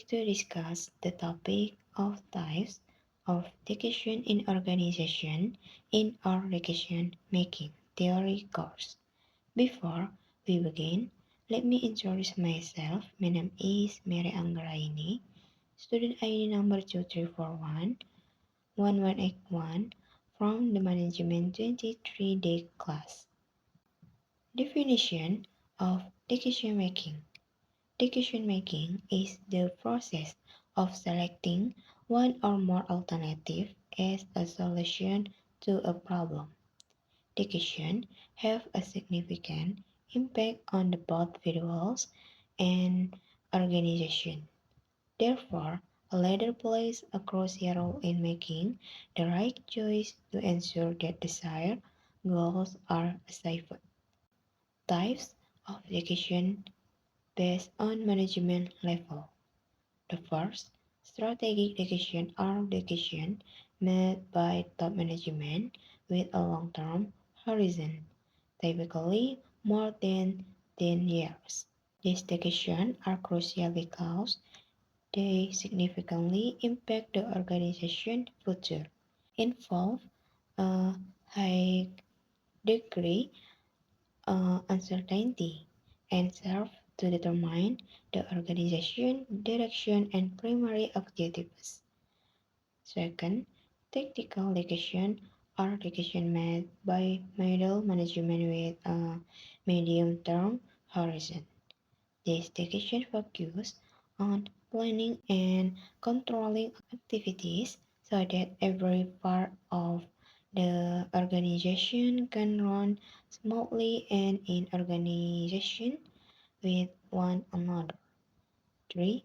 like to discuss the topic of types of decision in organization in our decision making theory course. Before we begin, let me introduce myself. My name is Mary Anggraini, student ID number 2341-1181 from the Management 23-day class. Definition of decision making. Decision making is the process of selecting one or more alternatives as a solution to a problem. Decisions have a significant impact on both individuals and organizations. Therefore, a leader plays a crucial role in making the right choice to ensure that desired goals are achieved. Types of decision based on management level. The first, strategic decisions are decisions made by top management with a long-term horizon, typically more than 10 years. These decisions are crucial because they significantly impact the organization's future, involve a high degree uncertainty, and serve to determine the organization direction and primary objectives. Second, tactical decisions are decisions made by middle management with a medium-term horizon. These decisions focus on planning and controlling activities so that every part of the organization can run smoothly and in organization with one another. 3.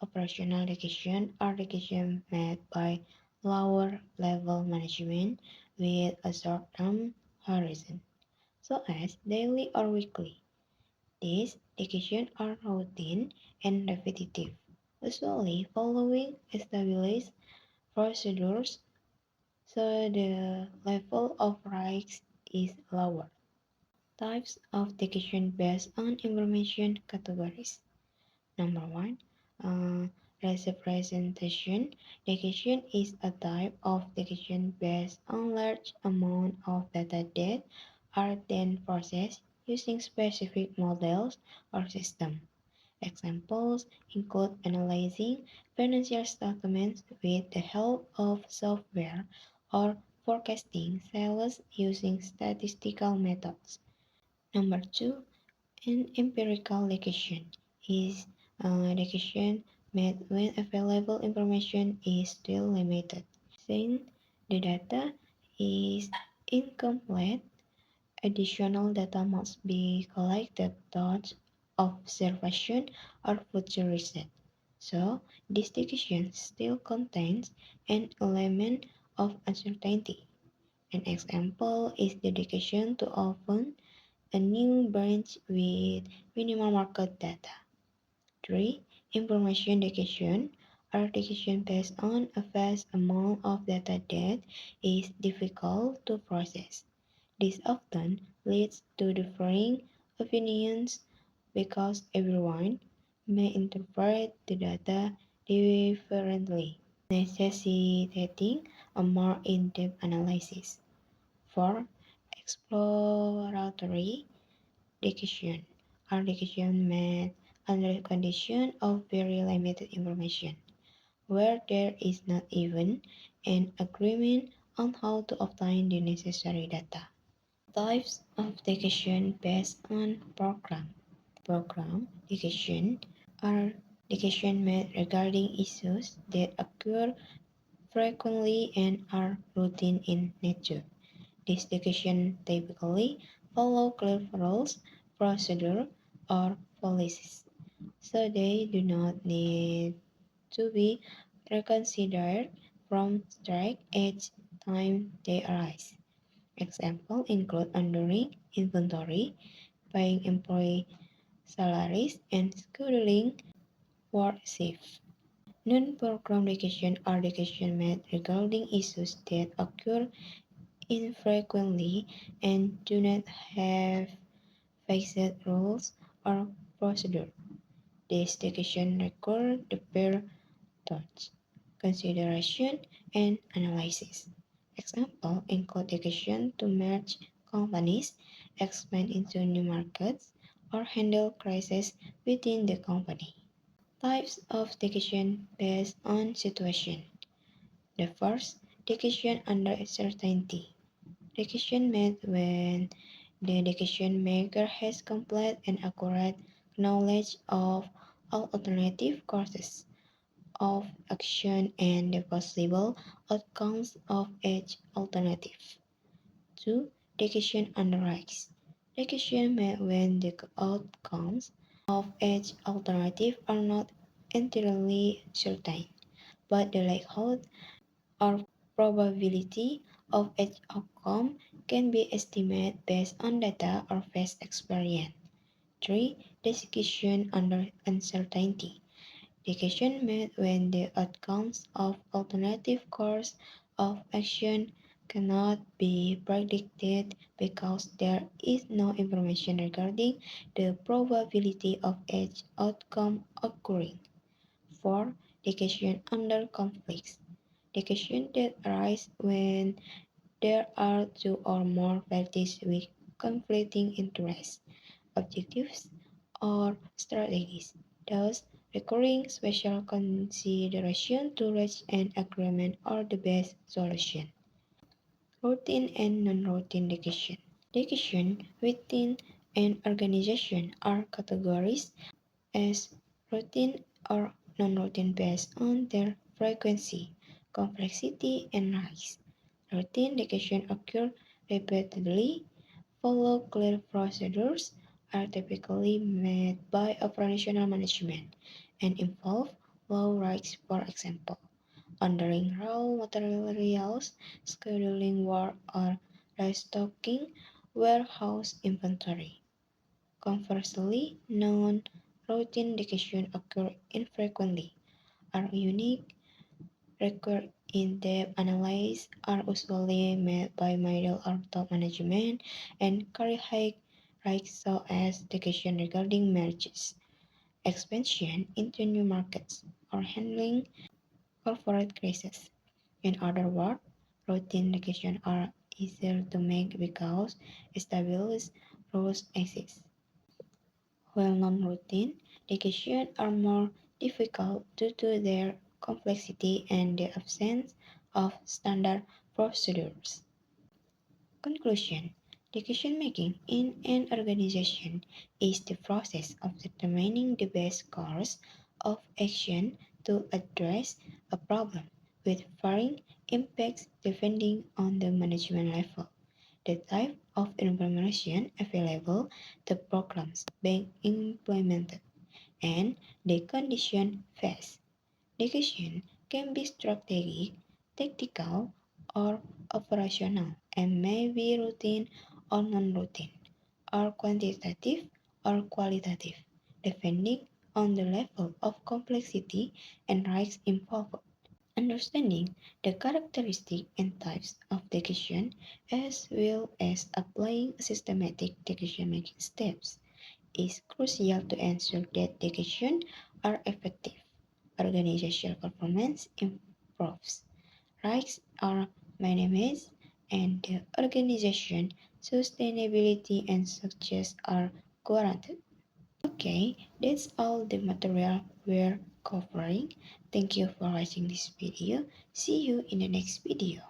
Operational decisions are decisions made by lower level management with a short-term horizon, so as daily or weekly. These decisions are routine and repetitive, usually following established procedures, so the level of risk is lower. Types of decision based on information categories. Number one, uh, representation. Decision is a type of decision based on large amount of data that are then processed using specific models or systems. Examples include analyzing financial statements with the help of software or forecasting sales using statistical methods. Number two, an empirical decision is a decision made when available information is still limited. Since the data is incomplete, additional data must be collected through observation or future research. So, this decision still contains an element of uncertainty. An example is the decision to open a new branch with minimal market data. 3. Information decision are decisions based on a vast amount of data that is difficult to process. This often leads to differing opinions because everyone may interpret the data differently, necessitating a more in-depth analysis. 4. Exploratory decisions are decisions made under conditions of very limited information, where there is not even an agreement on how to obtain the necessary data. Types of decision based on program. Program decision are decisions made regarding issues that occur frequently and are routine in nature. These decisions typically follow clear rules, procedure, or policies, so they do not need to be reconsidered from scratch each time they arise. Examples include ordering inventory, paying employee salaries, and scheduling work shifts. Non-program decisions are decisions made regarding issues that occur infrequently and do not have fixed rules or procedure. This decision requires the pair thoughts, consideration, and analysis. Example include decision to merge companies, expand into new markets, or handle crises within the company. Types of decision based on situation. The first, decision under uncertainty. Decision made when the decision maker has complete and accurate knowledge of all alternative courses of action and the possible outcomes of each alternative. 2. Decision under risk. Decision made when the outcomes of each alternative are not entirely certain, but the likelihood or probability of each outcome can be estimated based on data or past experience. 3. Decision under uncertainty. Decision made when the outcomes of alternative course of action cannot be predicted because there is no information regarding the probability of each outcome occurring. 4. Decision under conflicts. Decisions that arise when there are two or more parties with conflicting interests, objectives, or strategies, thus requiring special consideration to reach an agreement or the best solution. Routine and non-routine decision. Decision within an organization are categorized as routine or non-routine based on their frequency, complexity, and rise. Routine decisions occur repeatedly, follow clear procedures, are typically made by operational management, and involve low risks, for example, ordering raw materials, scheduling work, or restocking warehouse inventory. Conversely, non-routine decisions occur infrequently, are unique, require in-depth analysis, are usually made by middle or top management, and carry high risks such as decisions regarding mergers, expansion into new markets, or handling corporate crises. In other words, routine decisions are easier to make because established rules exist, while non-routine decisions are more difficult due to their complexity and the absence of standard procedures. Conclusion. Decision making in an organization is the process of determining the best course of action to address a problem with varying impacts depending on the management level, the type of information available, the programs being implemented, and the condition faced. Decision can be strategic, tactical, or operational and may be routine or non-routine, or quantitative or qualitative, depending on the level of complexity and risk involved. Understanding the characteristics and types of decision as well as applying systematic decision-making steps is crucial to ensure that decisions are effective. Organizational performance improves, risks are minimized, and the organization sustainability and success are guaranteed. Okay, that's all the material we're covering. Thank you for watching this video. See you in the next video.